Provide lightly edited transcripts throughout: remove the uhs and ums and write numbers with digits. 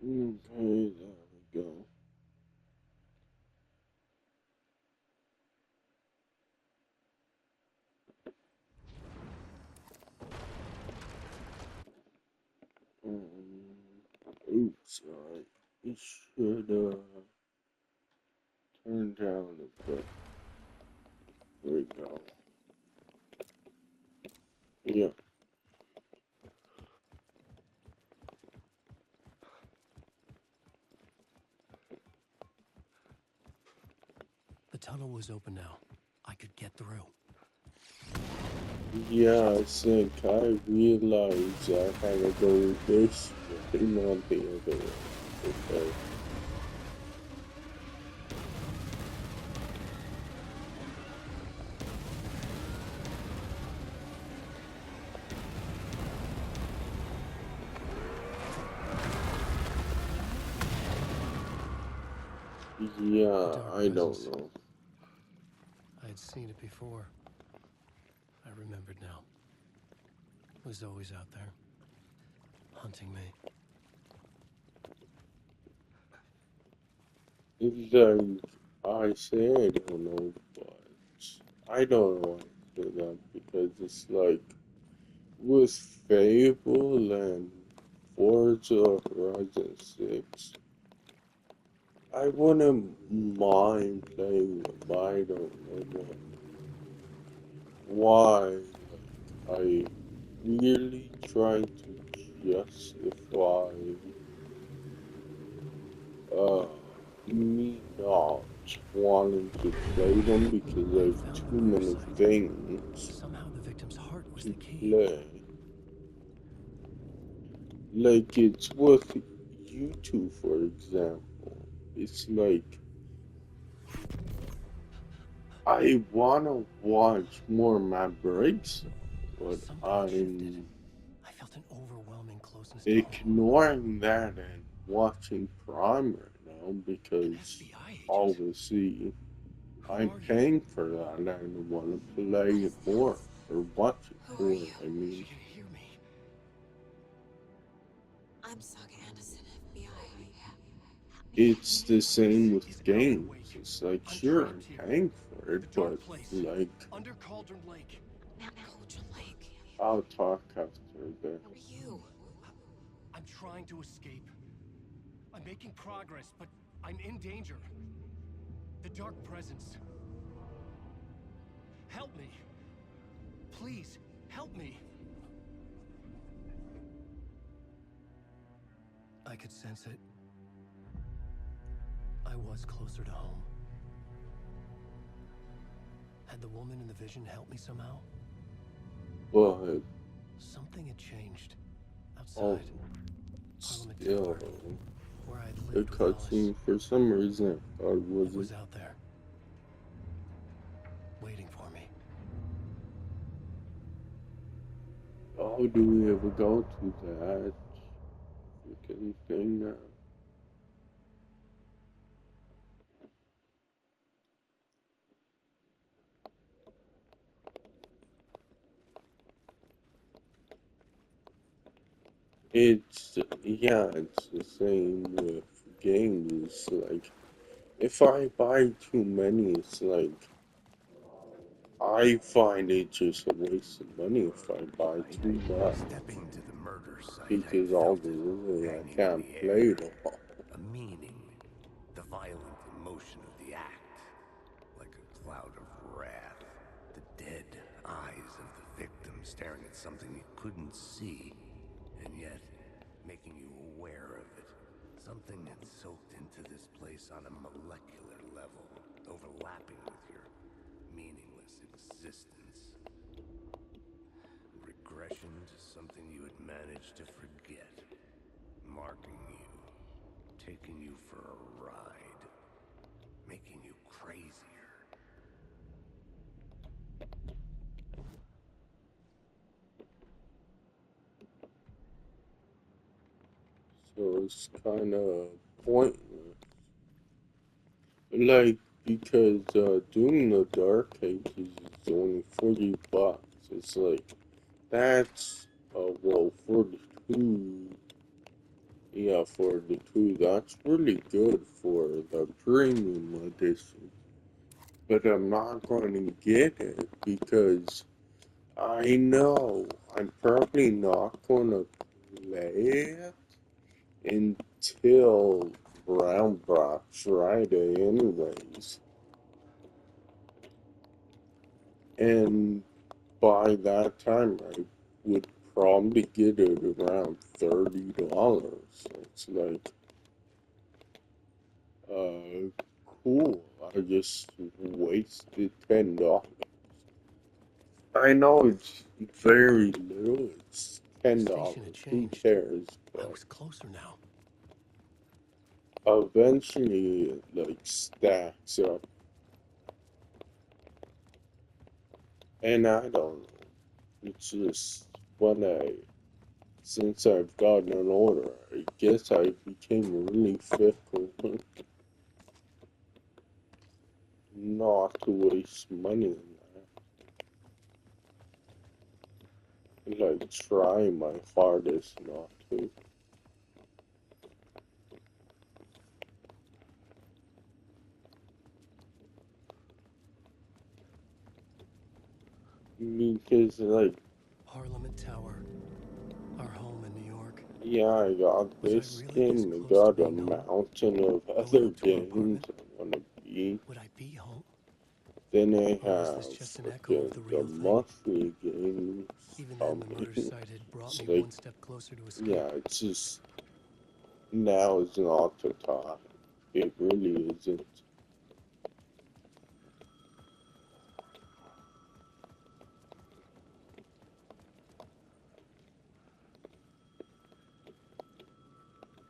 Okay, there we go. Oops, alright. It should turn down a bit. There we go. Yeah. The tunnel was open now. I could get through. Yeah, I think I realized I had to go this way, not the other way. Okay. The Yeah, dark I don't presence. know. I had seen it before. I remembered now. It was always out there, hunting me. It's like I say I don't know, but I don't know why I say that because it's like with Fable and Forza Horizon 6, I wouldn't mind playing them, but I don't know why. Like, I really try to justify uh, me not wanting to play them because I I have found too another many site. things Somehow the victim's heart was to the key. play. Like it's with YouTube, for example. It's like I wanna watch more Matt Breaks, but Something had shifted. I'm I felt an overwhelming closeness to home. ignoring that and watching Prime right now An because FBI agent. obviously Who I'm are you? paying for that and I want to play What it is more this? or watch it Who are more. you? I mean, She can hear me. I'm Saga Anderson, FBI. it's the This same is with Allen games. Wake. It's like, I'm sure, trapped I'm here. paying for it, The but dark place. like, Under Cauldron Lake. Cauldron Lake. I'll talk after that. Who are you? I'm trying to escape. I'm making progress, but I'm in danger. The dark presence. Help me. Please, help me. I could sense it. I was closer to home. Had the woman in the vision helped me somehow? But Something had changed. oh, Outside. Parliament still, Tower. Where I'd the lived with Alice. cutscene for some reason I thought it It wasn't. was out there. Waiting for me. How do we ever go to that freaking thing now? It's yeah, it's the same with games. Like if I buy too many, it's like I find it just a waste of money if I buy too much Stepping into the murder site, I because felt it obviously I hanging in can't the play air. it all. A meaning. The violent emotion of the act. Like a cloud of wrath. The dead eyes of the victim staring at something you couldn't see. And yet, making you aware of it. Something had soaked into this place on a molecular level. Overlapping with your meaningless existence. Regression to something you had managed to forget. Marking you. Taking you for a ride. Making you crazier. So it's kind of pointless. Like because doing the dark ages is only $40. It's like that's well 42 Yeah, for the two, that's really good for the premium edition. But I'm not going to get it because I know I'm probably not going to play it until around Black Friday, anyways. And by that time, I would probably get it around $30. So it's like, cool. I just wasted $10. I know it's very little. It's The $10. station had Who changed. cares? I But was closer now. eventually, it like stacks up. And I don't know. It's just when since I've gotten older, I guess I became really fickle. Not to waste money on that. Like, try my hardest not to. Because, like, Parliament Tower, our home in New York. yeah, I got Was I this really this game, I close to got a being home? mountain of Going other up to our games apartment? I want to beat. Would I be home? Then I Or was have this just an echo of freaking the the real thing? monthly games Even then, the murder coming. site had brought It's me like, one step closer to yeah, escape. it's just, now is not the time. It really isn't.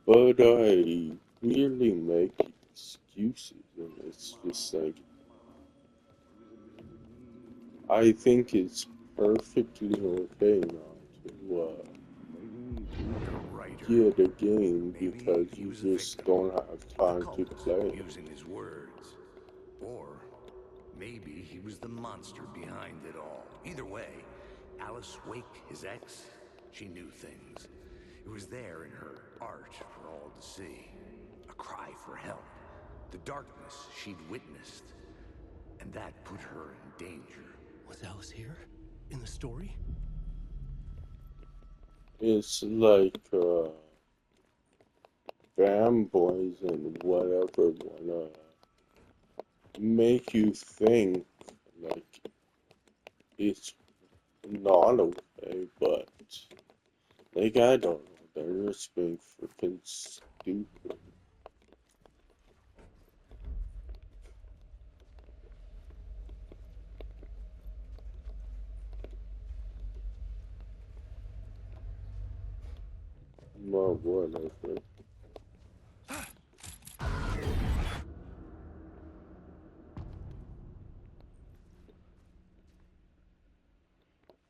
But I really make excuses, and it's just like, I think it's perfectly okay not to The writer. get a game Maybe because he you was a just victim. don't have The time to cult play it. using his words. Or maybe he was the monster behind it all. Either way, Alice Wake, his ex, she knew things. It was there in her art for all to see. A cry for help. The darkness she'd witnessed. And that put her in danger. Was Alice here? In the story? It's like fanboys and whatever wanna make you think like it's not okay, but like I don't know, they're just being freaking stupid. Well, whatever.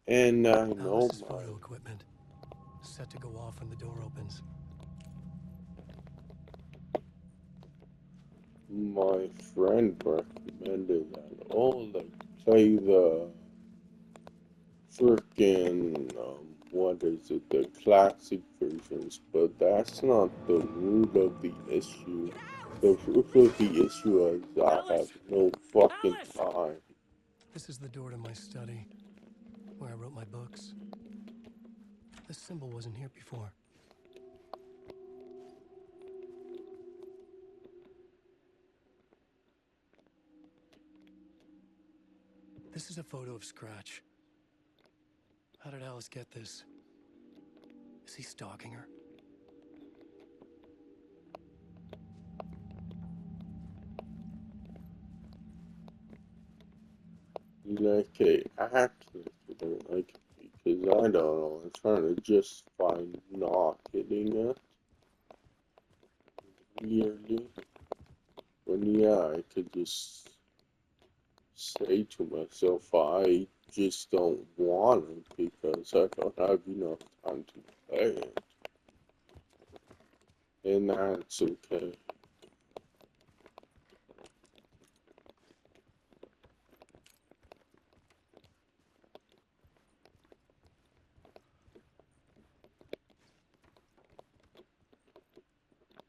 And I know Alice's photo equipment. Set to go off when the door opens. my friend recommended that. Oh, like play the freaking what is it? The classic versions, but that's not the root of the issue. The root of the issue is I have no fucking Alice! time. This is the door to my study, where I wrote my books. This symbol wasn't here before. This is a photo of Scratch. How did Alice get this? Is he stalking her? Like a actress, you know, like because I don't know. I'm trying to justify not getting it yearly. When yeah, I could just say to myself, I just don't want it because I don't have enough time to play it. And that's okay.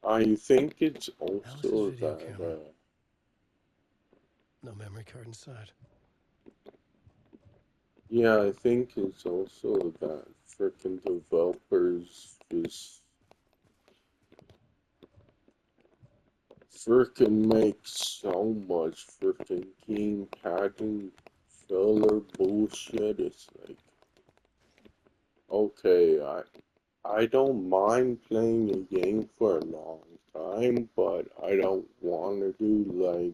I think it's Alice's also video that, camera. No memory card inside. yeah, I think it's also that freaking developers just freaking make so much freaking game padding filler bullshit. It's like, okay, I don't mind playing a game for a long time, but I don't want to do like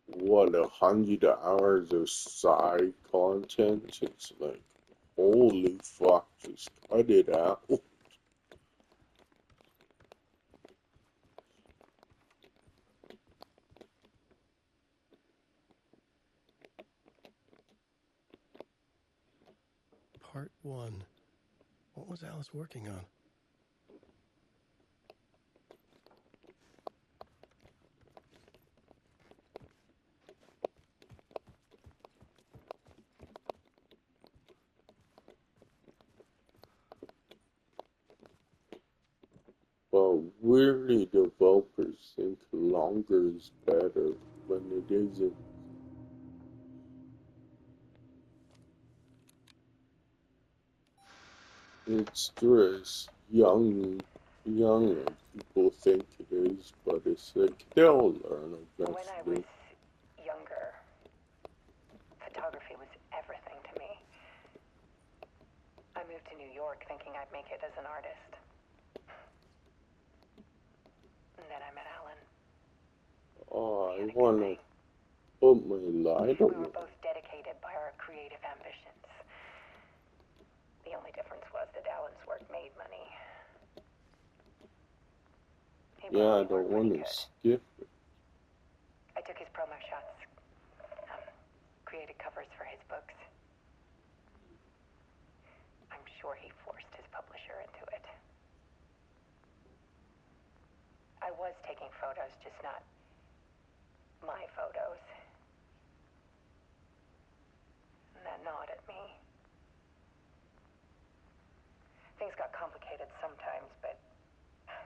what 100 hours of side content. It's like, holy fuck, just cut it out. Part 1. What was Alice working on? But weirdly, developers think longer is better when it isn't. It's just younger people think it is, but it's like they'll learn When I was eventually. younger, photography was everything to me. I moved to New York thinking I'd make it as an artist. And then I met Alan. Oh, We I had a good wanna thing. put my light We on were it. both dedicated by our creative ambitions. The only difference was that Alan's work made money. He Yeah, I probably don't weren't pretty wanna good. skip it. I took his promo shots, created covers for his books. I'm sure he forced his publisher into it. I was taking photos, just not my photos. And that gnawed at me. Things got complicated sometimes, but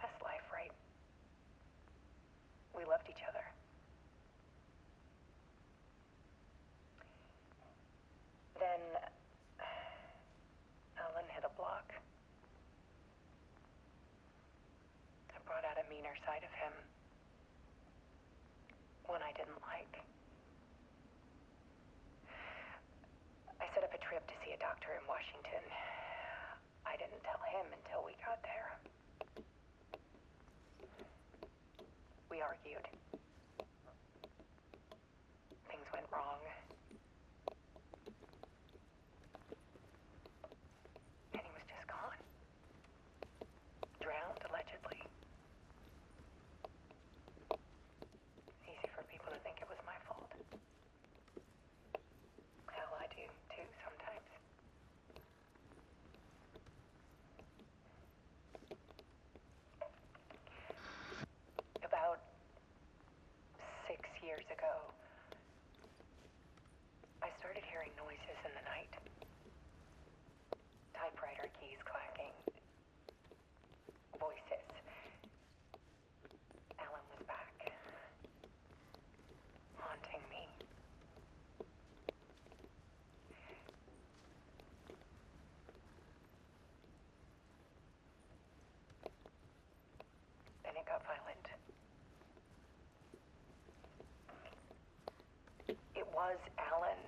that's life, right? We loved each other. Then Alan hit a block. I brought out a meaner side of him. One I didn't like. I set up a trip to see a doctor in Washington. I didn't tell him until we got there. We argued. Things went wrong. And he was just gone. Drowned, allegedly. Easy for people to think it was my fault. Hell, I do, too, sometimes. About 6 years ago, I started hearing noises in the night. Typewriter keys clacking. Voices. Alan was back. Haunting me. Then it got violent. It was Alan.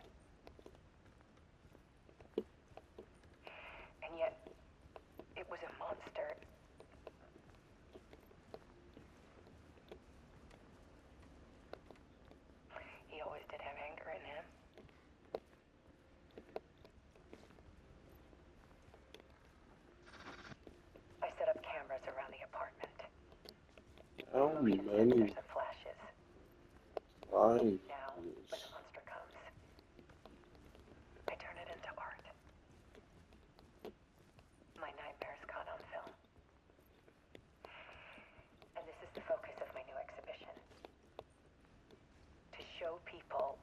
And yet, it was a monster. He always did have anger in him. I set up cameras around the apartment. How Motion many sensors and flashes. times Now, when the is monster comes, I turn it into art. My nightmares caught on film. And this is the focus of my new exhibition. To show people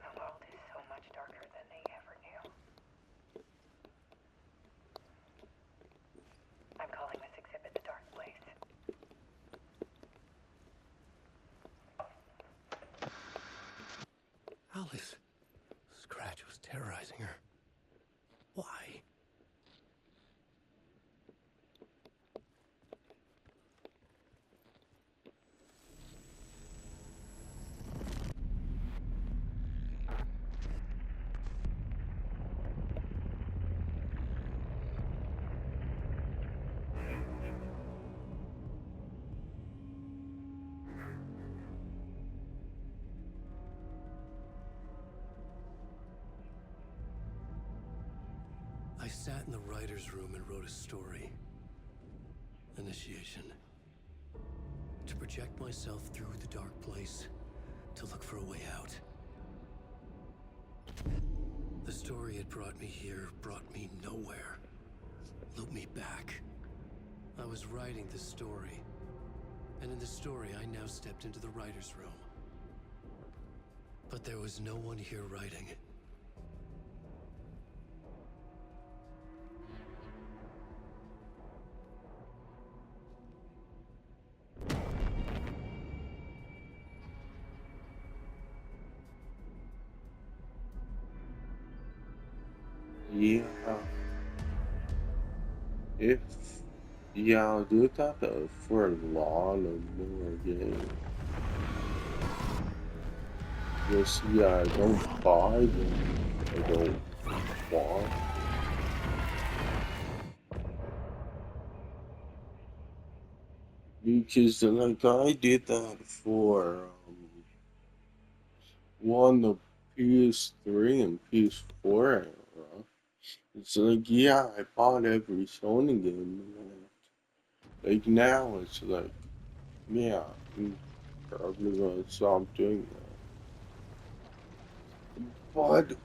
the world is so much darker than they ever knew. I'm calling this exhibit terrorizing her. Why? I sat in the writer's room and wrote a story. Initiation. To project myself through the dark place, to look for a way out. The story had brought me here, brought me nowhere. Looped me back. I was writing the story. And in the story, I now stepped into the writer's room. But there was no one here writing. Yeah. If yeah, I'll do that for a lot of more games. Just yeah, I don't buy them. I don't want. Because like I did that for one the PS3 and PS4 era. It's like yeah, I bought every Sony game. Like now it's like yeah, I'm probably gonna stop doing that. But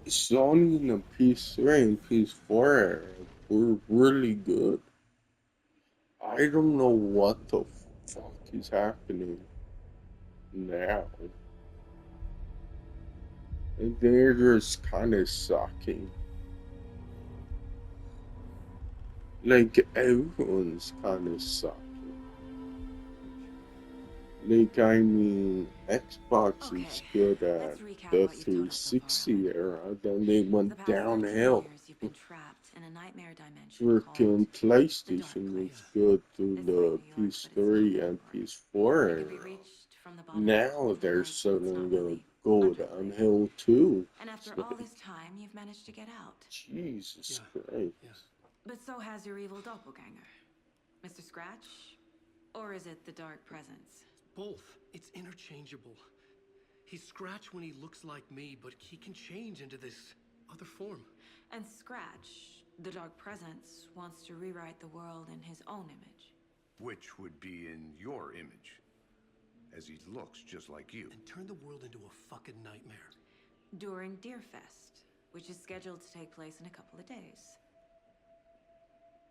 Sony in the PS3 and PS4 era were really good. I don't know what the fuck is happening now. And they're just kind of sucking. Like everyone's kind of sucking. Like I mean, Xbox is Okay, good let's at recap the what you've told us so far, 360 Owen. era, then they For the went past 13 downhill. years, you've been trapped in a nightmare dimension called Freaking the Dark PlayStation was Place. good through It's like the New York, but it's not PS3 that and boring. PS4 It can be era. reached from the bottom of Now cold they're nights, and it's suddenly not gonna really go underground. downhill too. And It's after all like, this time, you've managed to get out. Jesus Yeah, Christ. yeah. But so has your evil doppelganger. Mr. Scratch? Or is it the Dark Presence? Both. It's interchangeable. He's Scratch when he looks like me, but he can change into this other form. And Scratch, the Dark Presence, wants to rewrite the world in his own image. Which would be in your image, as he looks just like you. And turn the world into a fucking nightmare. During Deerfest, which is scheduled to take place in a couple of days.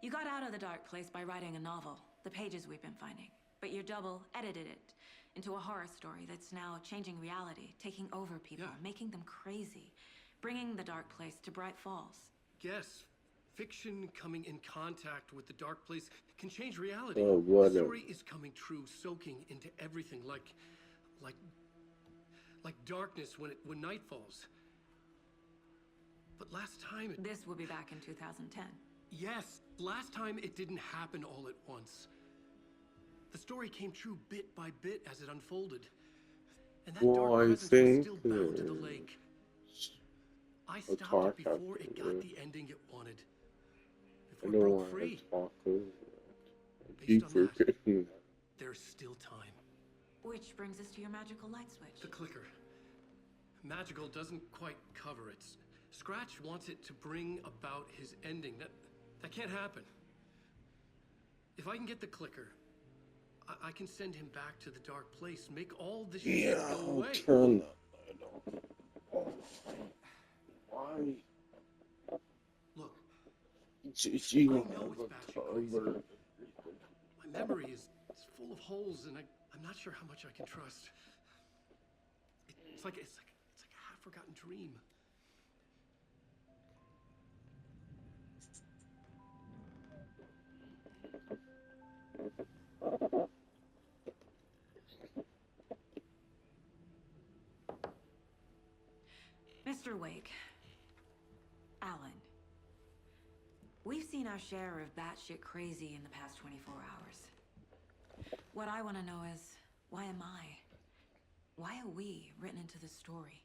You got out of the Dark Place by writing a novel, the pages we've been finding. But your double edited it into a horror story that's now changing reality, taking over people, Yeah. making them crazy, bringing the Dark Place to Bright Falls. Yes, fiction coming in contact with the dark place can change reality. Oh, The what a story is coming true, soaking into everything, like darkness when night falls. But last time it, This will be back in 2010. yes, last time it didn't happen all at once. The story came true bit by bit as it unfolded. And that well, dark I presence was think still bound to the lake. I a stopped talk it before after it got this. the ending it wanted. I Before it don't broke want to free. talk over it. I Based keep on that, forgetting that. there's still time. Which brings us to your magical light switch. The clicker. Magical doesn't quite cover it. Scratch wants it to bring about his ending. That can't happen. If I can get the clicker, I can send him back to the dark place, make all this shit Yeah, go I'll away. turn that light off. Why? Look, She I don't know have it's a batshit crazy. cover. My memory is full of holes, and I'm not sure how much I can trust. It's like a half-forgotten dream. Mr. Wake, Alan, we've seen our share of batshit crazy in the past 24 hours. What I want to know is, why am I? Why are we written into the story?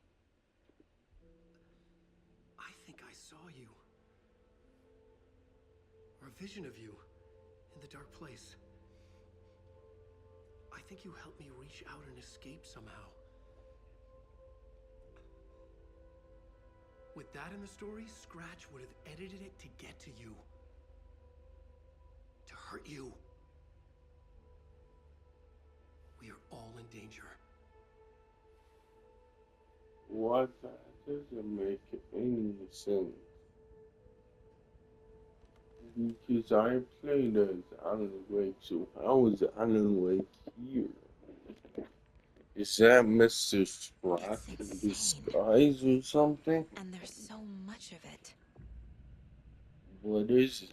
I think I saw you. Or a vision of you in the dark place. I think you helped me reach out and escape somehow. With that in the story, Scratch would have edited it to get to you. To hurt you. We are all in danger. What? That doesn't make any sense. Because I played as Alan Wake, so how is Alan Wake here? Is that Mr. Scratch It's in insane. disguise or something? And there's so much of it. What is it?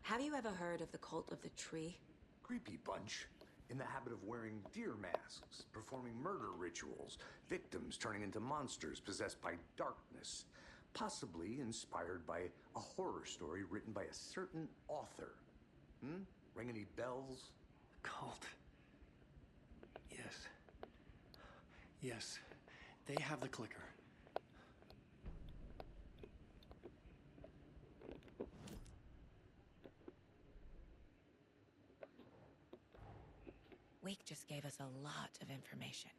Have you ever heard of the Cult of the Tree? Creepy bunch. In the habit of wearing deer masks, performing murder rituals, victims turning into monsters possessed by darkness, possibly inspired by a horror story written by a certain author. Ring any bells? Cult. Yes. Yes. They have the clicker. Wake just gave us a lot of information.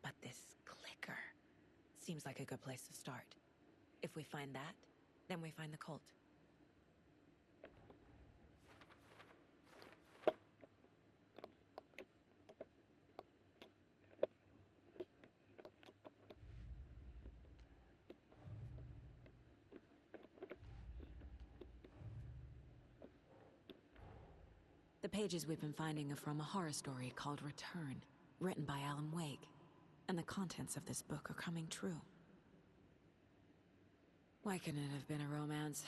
But this clicker seems like a good place to start. If we find that, then we find the cult. The pages we've been finding are from a horror story called Return, written by Alan Wake. And the contents of this book are coming true. Why couldn't it have been a romance?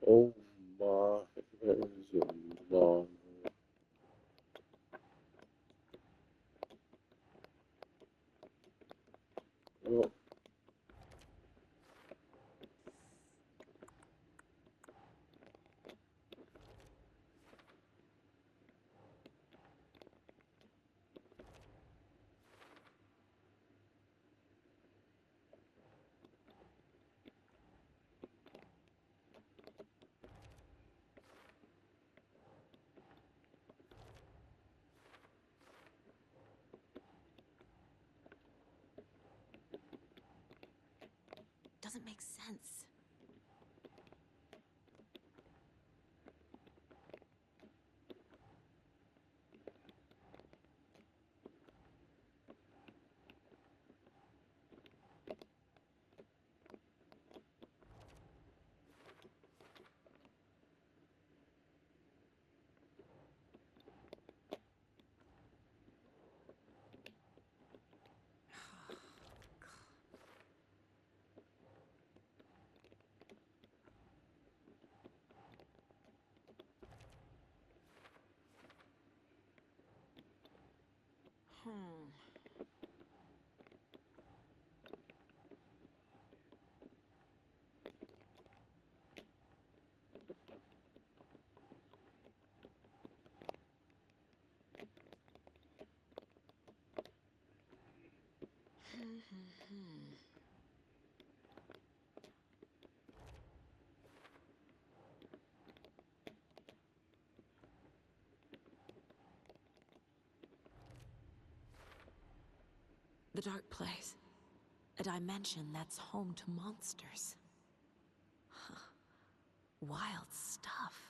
Oh my, that is a long. Well, Doesn't make sense. The dark place. A dimension that's home to monsters. Huh. Wild stuff.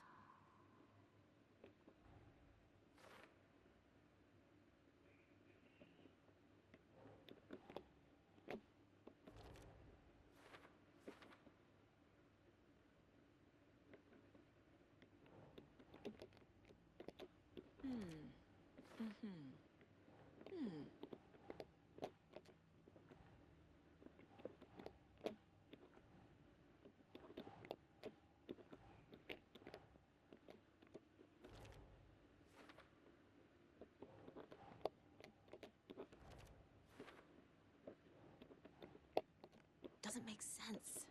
doesn't make sense.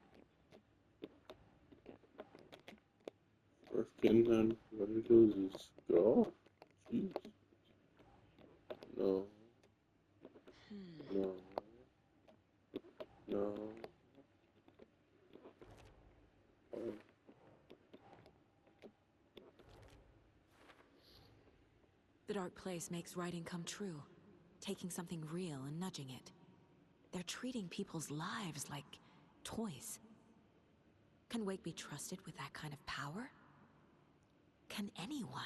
Freaking and what it is God. Jeez. No, no, no. Oh, The dark place makes writing come true, taking something real and nudging it. They're treating people's lives like toys. Can Wake be trusted with that kind of power? Can anyone?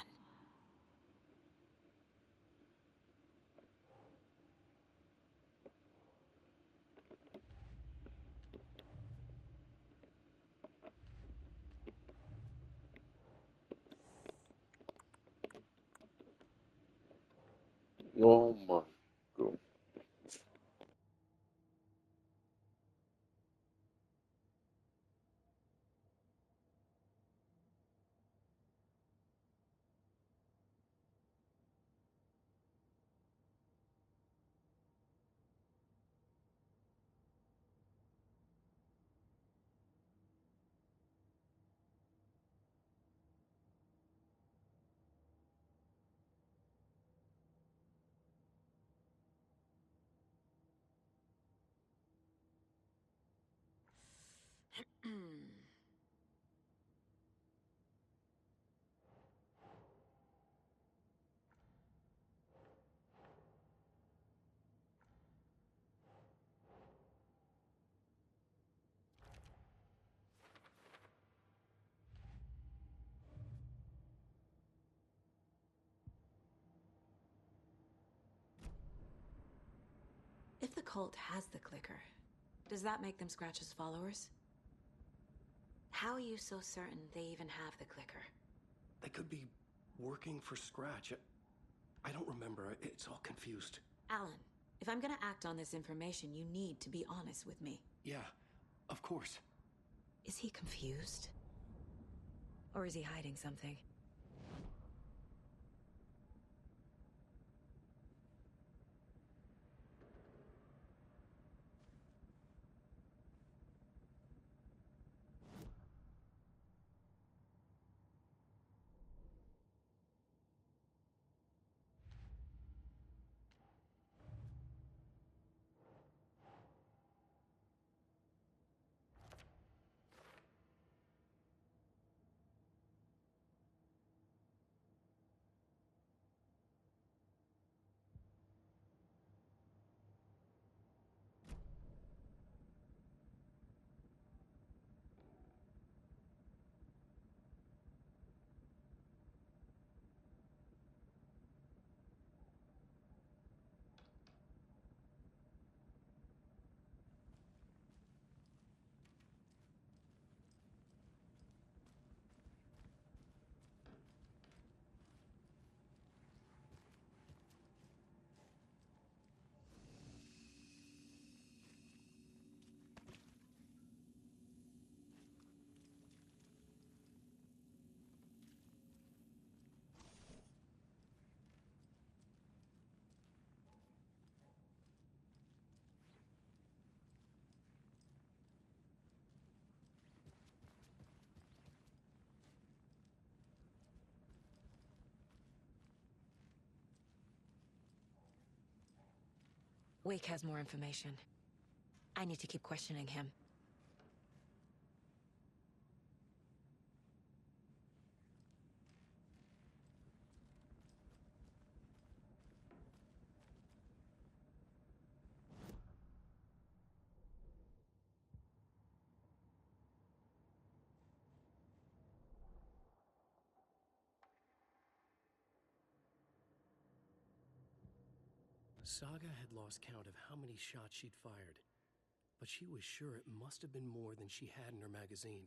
oh my God. If the cult has the clicker, does that make them Scratch's followers? How are you so certain they even have the clicker? They could be working for Scratch. I don't remember. It's all confused. Alan, if I'm gonna act on this information, you need to be honest with me. Yeah, of course. Is he confused? Or is he hiding something? Wake has more information. I need to keep questioning him. Saga had lost count of how many shots she'd fired, but she was sure it must have been more than she had in her magazine.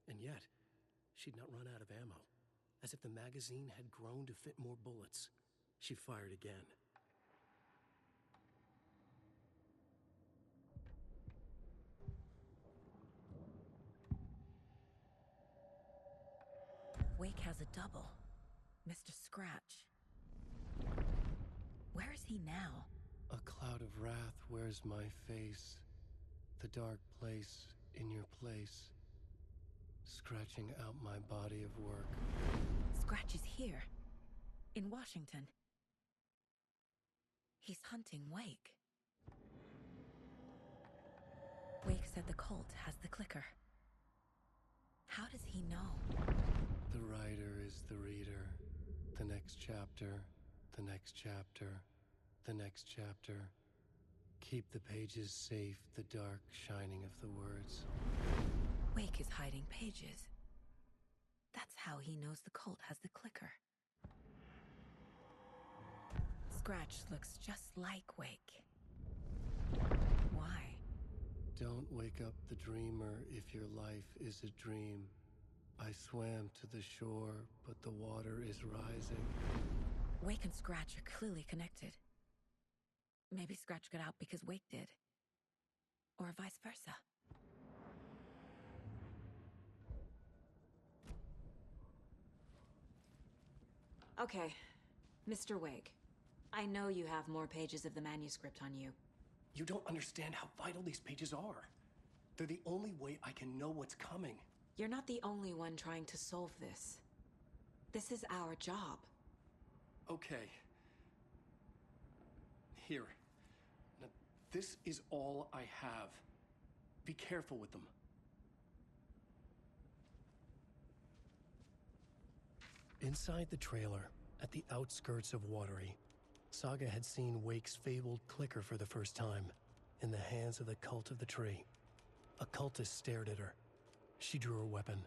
And yet, she'd not run out of ammo. As if the magazine had grown to fit more bullets. She fired again. Wake has a double. Mr. Scratch. Where is he now? A cloud of wrath wears my face. the dark place in your place, scratching out my body of work. Scratch is here, in Washington. He's hunting Wake. Wake said the cult has the clicker. How does he know? The writer is the reader. The next chapter, the next chapter, the next chapter. Keep the pages safe, the dark shining of the words. Wake is hiding pages. That's how he knows the cult has the clicker. Scratch looks just like Wake. Why? Don't wake up the dreamer if your life is a dream. I swam to the shore, but the water is rising. Wake and Scratch are clearly connected. Maybe Scratch got out because Wake did. Or vice versa. Okay, Mr. Wake. I know you have more pages of the manuscript on you. You don't understand how vital these pages are. They're the only way I can know what's coming. You're not the only one trying to solve this. This is our job. Okay. Here. Now, this is all I have. Be careful with them. Inside the trailer, at the outskirts of Watery, Saga had seen Wake's fabled clicker for the first time, in the hands of the Cult of the Tree. A cultist stared at her. She drew her weapon.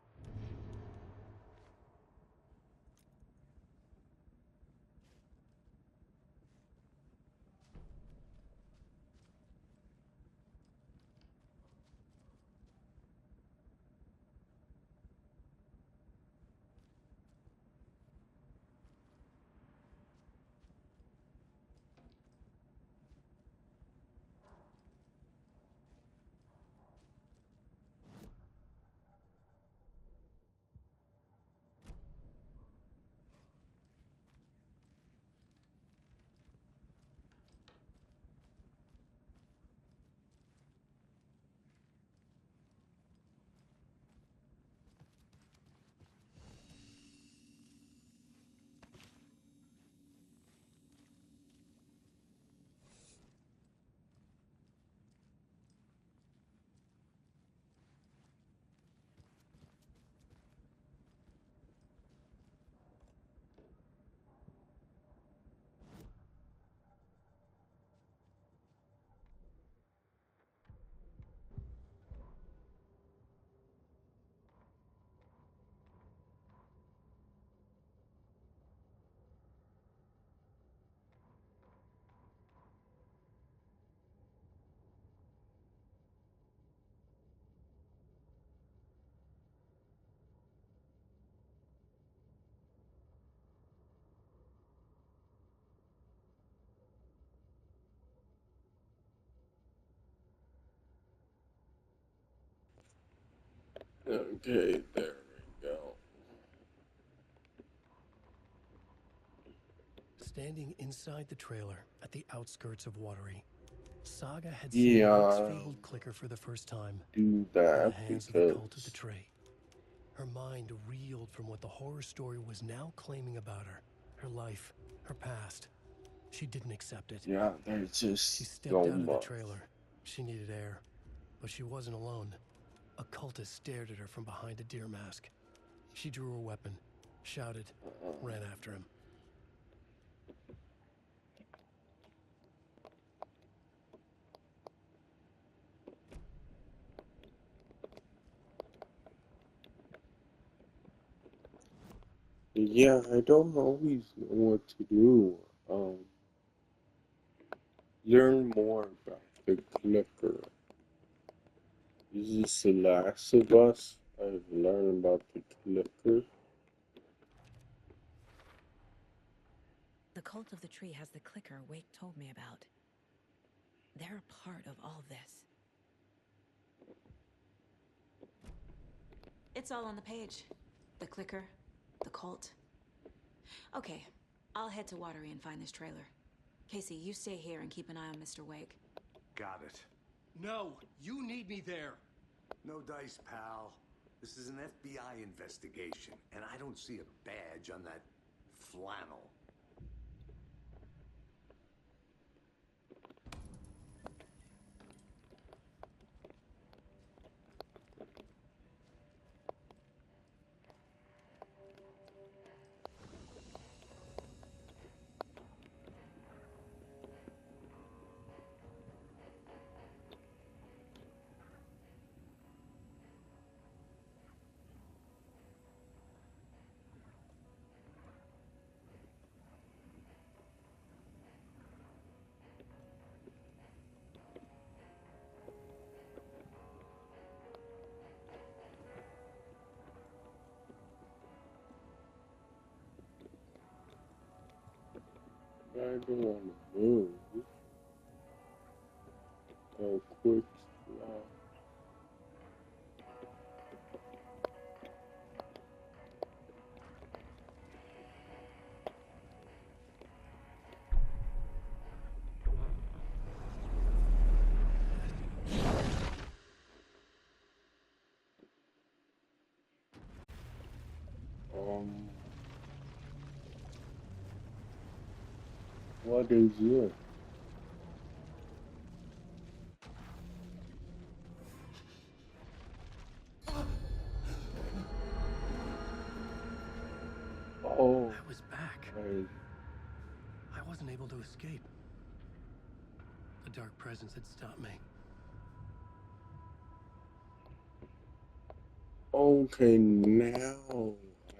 Okay, there we go. Standing inside the trailer at the outskirts of Watery, Saga had seen Wake's Yeah, fabled clicker for the first time, do in the that hands of the Cult of the because Tree. Her mind reeled from what the horror story was now claiming about her life, her past. She didn't accept it. yeah, there's She just stepped so out of the much. trailer. She needed air, but she wasn't alone. A cultist stared at her from behind a deer mask. She drew her weapon, shouted, ran after him. Yeah, I don't always know what to do. Um, Learn more about the clicker. Is this The Last of Us? I've learned about the clicker. The Cult of the Tree has the clicker Wake told me about. They're a part of all this. It's all on the page. The clicker, the cult. Okay, I'll head to Watery and find this trailer. Casey, you stay here and keep an eye on Mr. Wake. Got it. No, you need me there. No dice, pal. This is an FBI investigation, and I don't see a badge on that flannel. I don't want to move. Oh, quick slide. What is it? Oh, I was back. I, I wasn't able to escape. A dark presence had stopped me. okay, now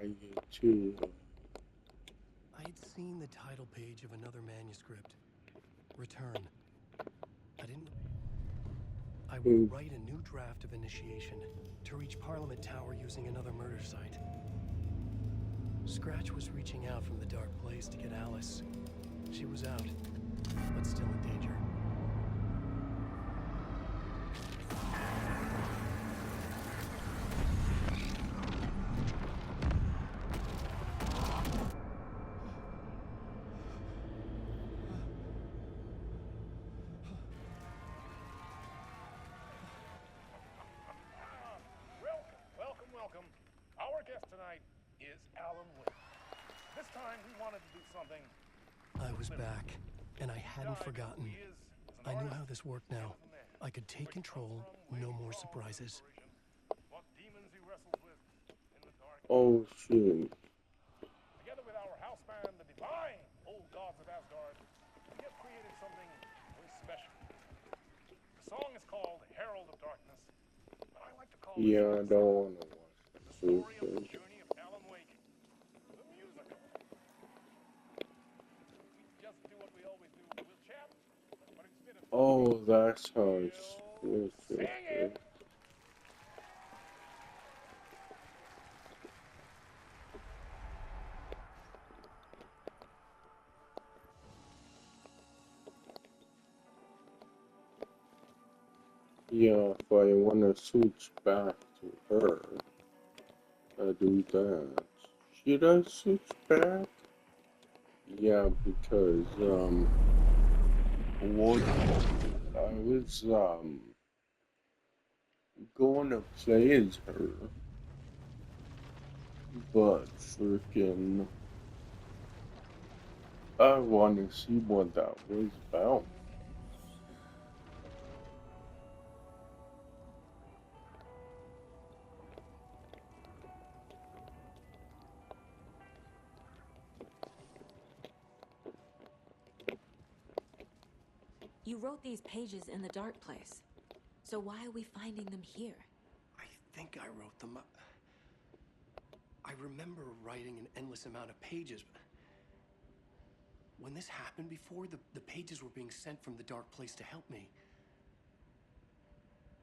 I get to. I had seen the title page of another manuscript. Return. I didn't... I would write a new draft of initiation to reach Parliament Tower using another murder site. Scratch was reaching out from the dark place to get Alice. She was out, but still in danger. Welcome. Our guest tonight is Alan Wake. This time we wanted to do something. I was back, and I hadn't forgotten. I knew how this worked now. I could take control, no more surprises. What demons he wrestles with in the dark. Oh shit. Together with our house band, the divine old gods of Asgard, we have created something very special. The song is called Herald of Darkness, but I like to call Yeah, I it don't want to watch the story of the that. journey of Alan Wake, the musical. We just do what we always do. We'll chat, but instead of Oh, that's how it's we'll supposed to sing it. be. Yeah, if I want to switch back to her, I do that. Should I switch back? Yeah, because, what I was, going to play as her, but freaking, I want to see what that was about. You wrote these pages in the dark place. So why are we finding them here? I think I wrote them. I remember writing an endless amount of pages. When this happened before, the pages were being sent from the dark place to help me.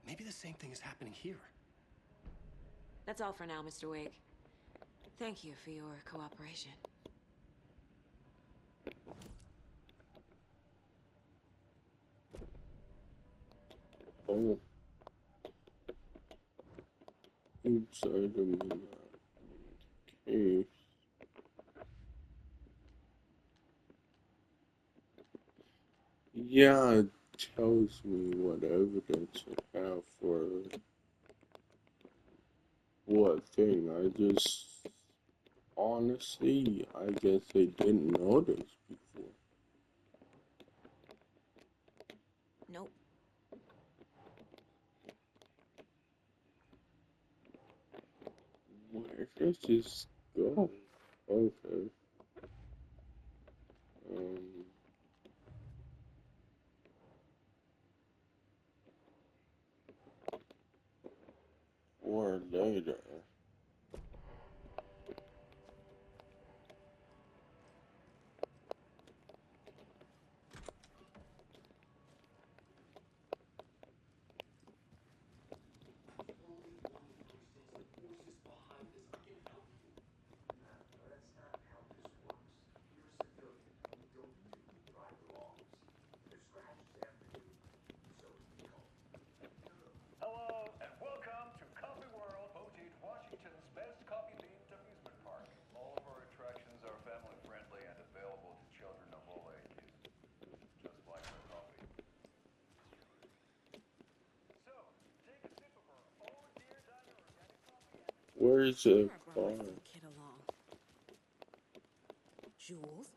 Maybe the same thing is happening here. That's all for now, Mr. Wake. Thank you for your cooperation. Oh, inside of me, case. Yeah, tells me what evidence I have for what thing. I just honestly, I guess I didn't notice before. Nope. Where does this go? Okay. Um, or later. Hello, and welcome to Coffee World, Boutique, Washington's best coffee-themed amusement park. All of our attractions are family-friendly and available to children of all ages, just like our coffee. So, take a sip of our own dear diner organic coffee and Where's Sure, the I brought car? my little kid along. Jules,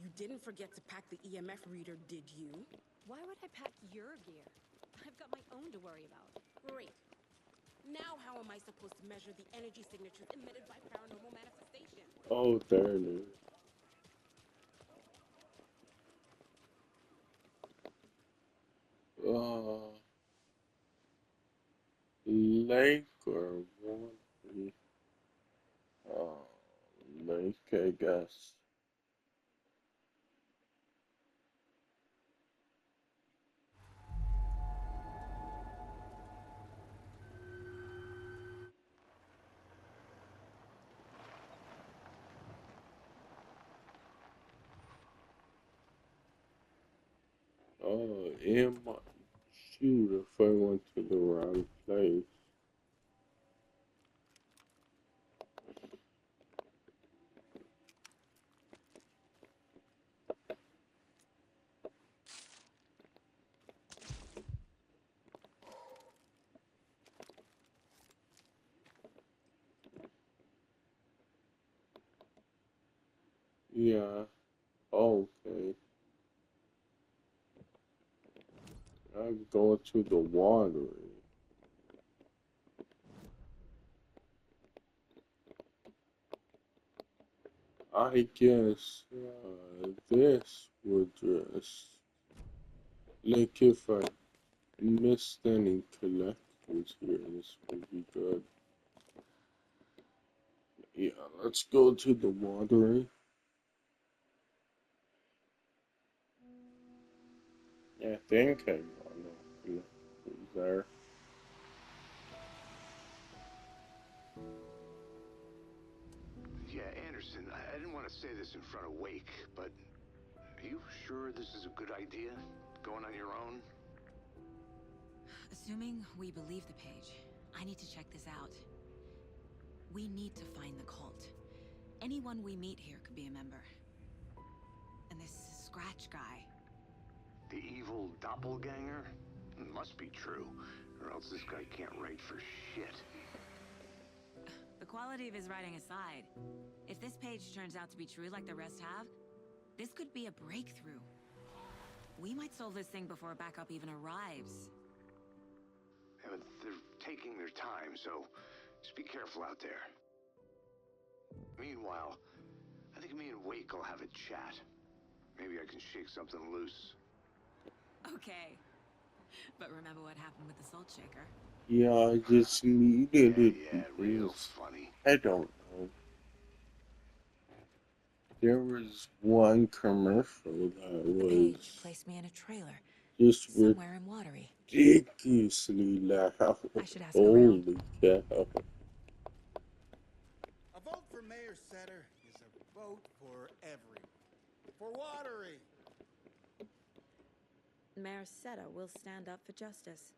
you didn't forget to pack the EMF reader, did you? Why would I pack your gear? I've got my own to worry about. Great. Now how am I supposed to measure the energy signatures emitted by paranormal manifestation? Oh, there it is. Lake or one? Lake, I guess. It might shoot if I went to the wrong place. Yeah, okay. I'm going to the water. I guess this would just, like if I missed any collections here, this would be good. Yeah, let's go to the watering. I think I got no collections there. Yeah, Anderson, I didn't want to say this in front of Wake, but are you sure this is a good idea? Going on your own? Assuming we believe the page, I need to check this out. We need to find the cult. Anyone we meet here could be a member. And this Scratch guy. The evil doppelganger? Must be true, or else this guy can't write for shit. The quality of his writing aside, if this page turns out to be true like the rest have, this could be a breakthrough. We might solve this thing before backup even arrives. Yeah, but they're taking their time, so just be careful out there. Meanwhile, I think me and Wake will have a chat. Maybe I can shake something loose. Okay. But remember what happened with the salt shaker? Yeah, I just needed it Yeah, real because funny. I don't know. There was one commercial that The page was placed me in a trailer, just somewhere in Watery. ridiculously loud. I should ask around. Holy cow. A vote for Mayor Setter is a vote for everyone. For Watery. Mayor Seta will stand up for justice.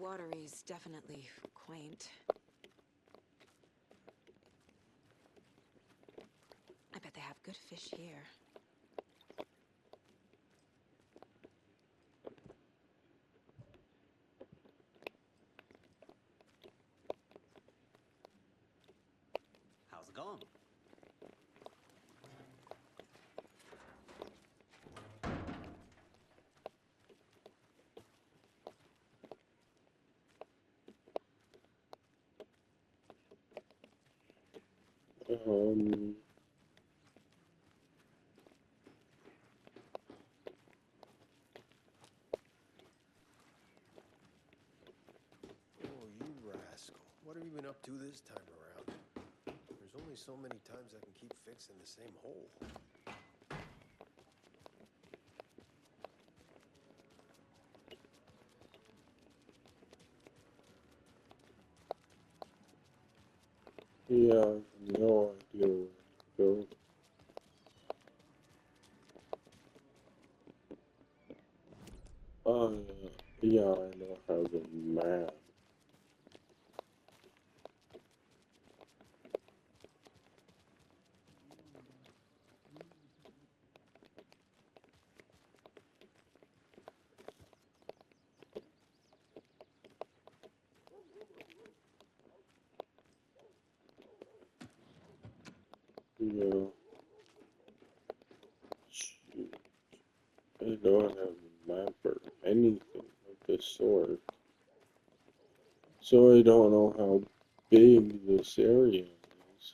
watery's definitely quaint. I bet they have good fish here. How's it going? Um, Oh, you rascal. What have you been up to this time around? There's only so many times I can keep fixing the same hole. yeah, I have no idea where to go. Uh, yeah, I don't have a map. Yeah, shoot, I don't have a map or anything of the sort. So I don't know how big this area is.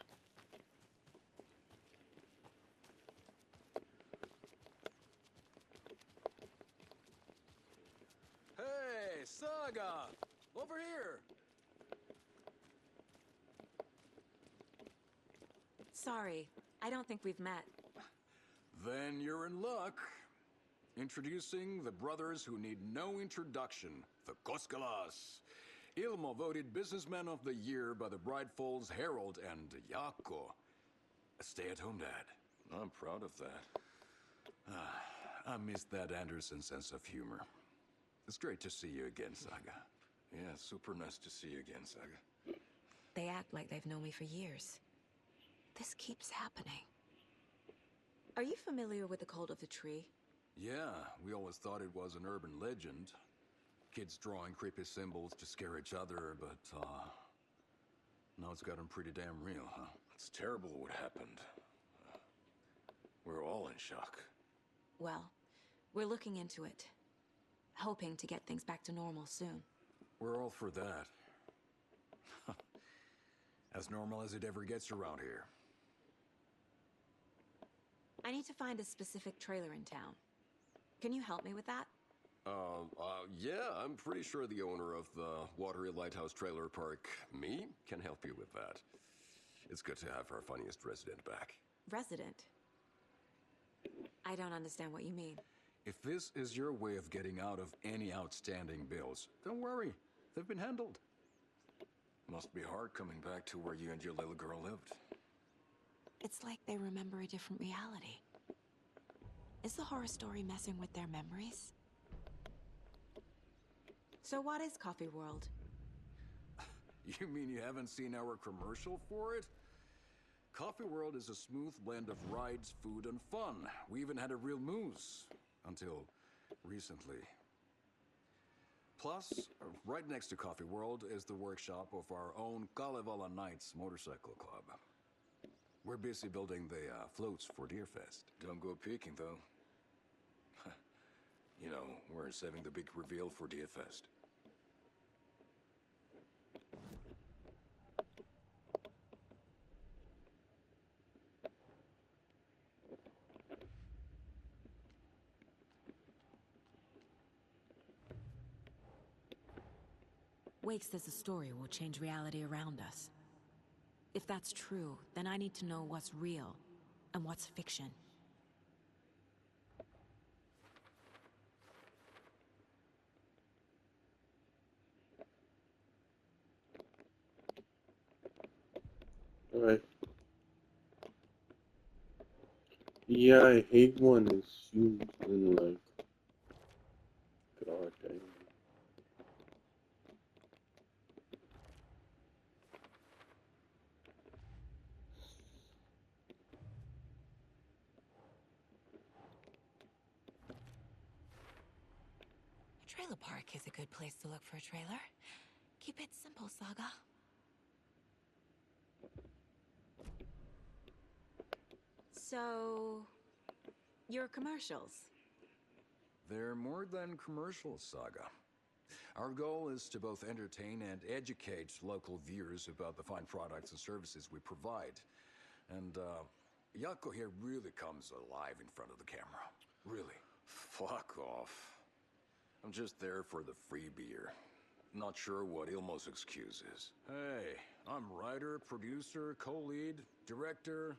Hey, Saga! Over here! Sorry, I don't think we've met. Then you're in luck. Introducing the brothers who need no introduction, the Koskalas. Ilmo voted Businessman of the Year by the Bright Falls Herald, and Yako, a stay-at-home dad. I'm proud of that. I missed that Anderson sense of humor. It's great to see you again, Saga. Yeah, super nice to see you again, Saga. They act like they've known me for years. This keeps happening. Are you familiar with the cult of the tree? Yeah, we always thought it was an urban legend. Kids drawing creepy symbols to scare each other, but, now it's gotten pretty damn real, huh? It's terrible what happened. We're all in shock. Well, we're looking into it. Hoping to get things back to normal soon. We're all for that. As normal as it ever gets around here. I need to find a specific trailer in town. Can you help me with that? Yeah, I'm pretty sure the owner of the Watery Lighthouse Trailer Park, me, can help you with that. It's good to have our funniest resident back. Resident? I don't understand what you mean. If this is your way of getting out of any outstanding bills, don't worry, they've been handled. Must be hard coming back to where you and your little girl lived. It's like they remember a different reality. Is the horror story messing with their memories? So what is Coffee World? You mean you haven't seen our commercial for it? Coffee World is a smooth blend of rides, food, and fun. We even had a real moose. Until recently. Plus, right next to Coffee World is the workshop of our own Kalevala Knights Motorcycle Club. We're busy building the floats for Deerfest. Don't go peeking, though. You know, we're saving the big reveal for Deerfest. Wake says the story will change reality around us. If that's true, then I need to know what's real and what's fiction. Alright. Yeah, I hate when it's used in like, god dang. trailer park is a good place to look for a trailer. Keep it simple, Saga. So, your commercials. They're more than commercials, Saga. Our goal is to both entertain and educate local viewers about the fine products and services we provide. And, Yako here really comes alive in front of the camera. Really. Fuck off. I'm just there for the free beer. Not sure what Ilmo's excuse is. Hey, I'm writer, producer, co-lead, director.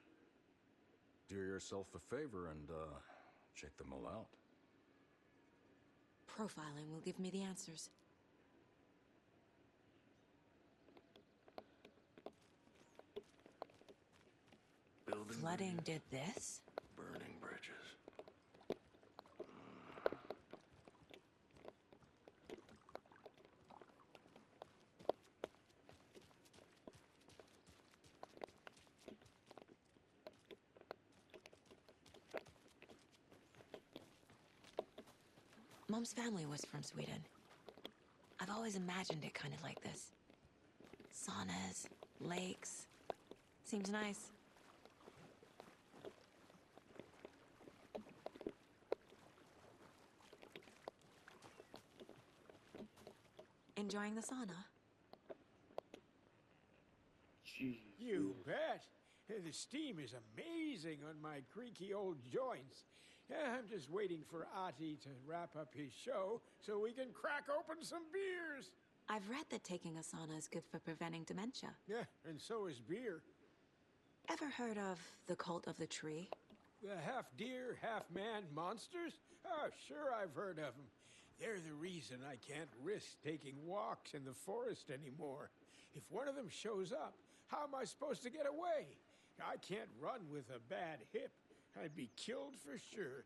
Do yourself a favor and, check them all out. Profiling will give me the answers. Flooding did this? Burning bridges. Mom's family was from Sweden. I've always imagined it kind of like this. Saunas, lakes. Seems nice. Enjoying the sauna? Jesus. You bet. The steam is amazing on my creaky old joints. I'm just waiting for Ati to wrap up his show so we can crack open some beers. I've read that taking a sauna is good for preventing dementia. Yeah, and so is beer. Ever heard of the cult of the tree? The half-deer, half-man monsters? Oh, sure I've heard of them. They're the reason I can't risk taking walks in the forest anymore. If one of them shows up, how am I supposed to get away? I can't run with a bad hip. I'd be killed for sure.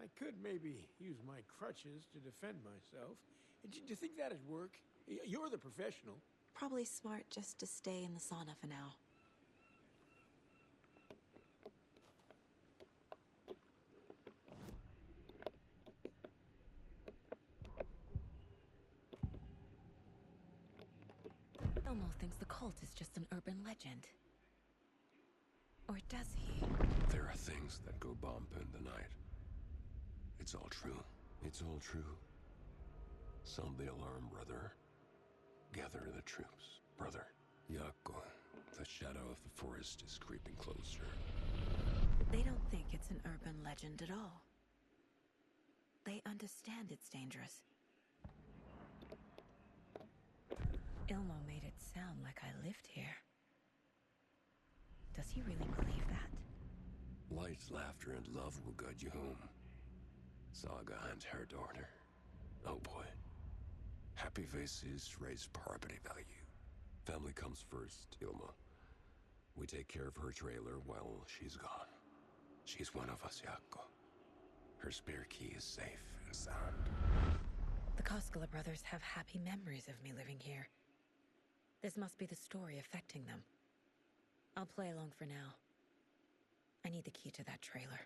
I could maybe use my crutches to defend myself. Do you think that'd work? You're the professional. Probably smart just to stay in the sauna for now. Elmo thinks the cult is just an urban legend. Or does he? There are things that go bump in the night. It's all true. It's all true. Sound the alarm, brother. Gather the troops, brother. Yako, the shadow of the forest is creeping closer. They don't think it's an urban legend at all. They understand it's dangerous. Ilmo made it sound like I lived here. Does he really believe that? Light, laughter, and love will guide you home. Saga and her daughter. Oh boy. Happy faces raise property value. Family comes first, Ilma. We take care of her trailer while she's gone. She's one of us, Yako. Her spare key is safe and sound. The Koskela brothers have happy memories of me living here. This must be the story affecting them. I'll play along for now. I need the key to that trailer.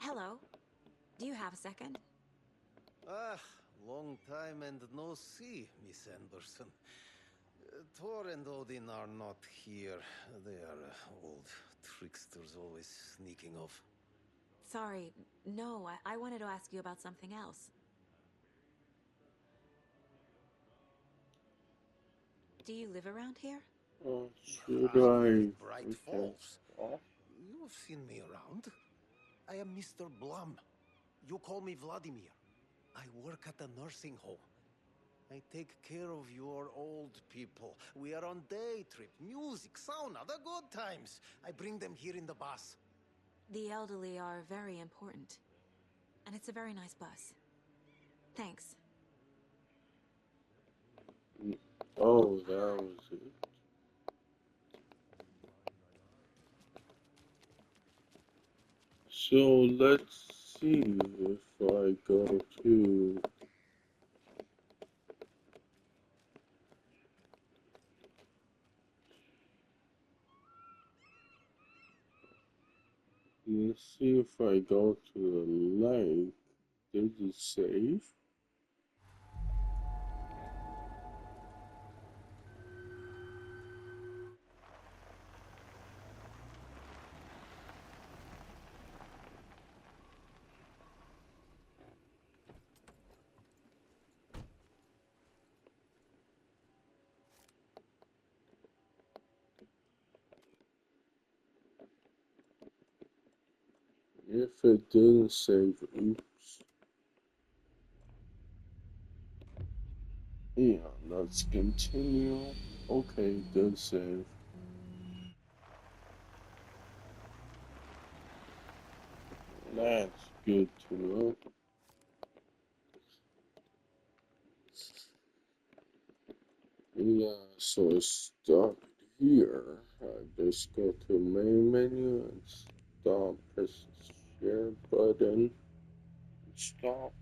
Hello. Do you have a second? Ah, long time and no see, Miss Anderson. Thor and Odin are not here. They are old tricksters always sneaking off. Sorry. No, I wanted to ask you about something else. Do you live around here? Should I? Bright Okay. Falls. Oh. You've seen me around. I am Mr. Blum. You call me Vladimir. I work at a nursing home. I take care of your old people. We are on day trip, music, sauna, the good times. I bring them here in the bus. The elderly are very important. And it's a very nice bus. Thanks. Oh, that was it. So let's see if I go to let's see if I go to the lake. Does it save? If it didn't save, oops. Yeah, let's continue. Okay, it did save. That's good to know. Yeah, so I start here. I just go to main menu and stop, press the share button, stop.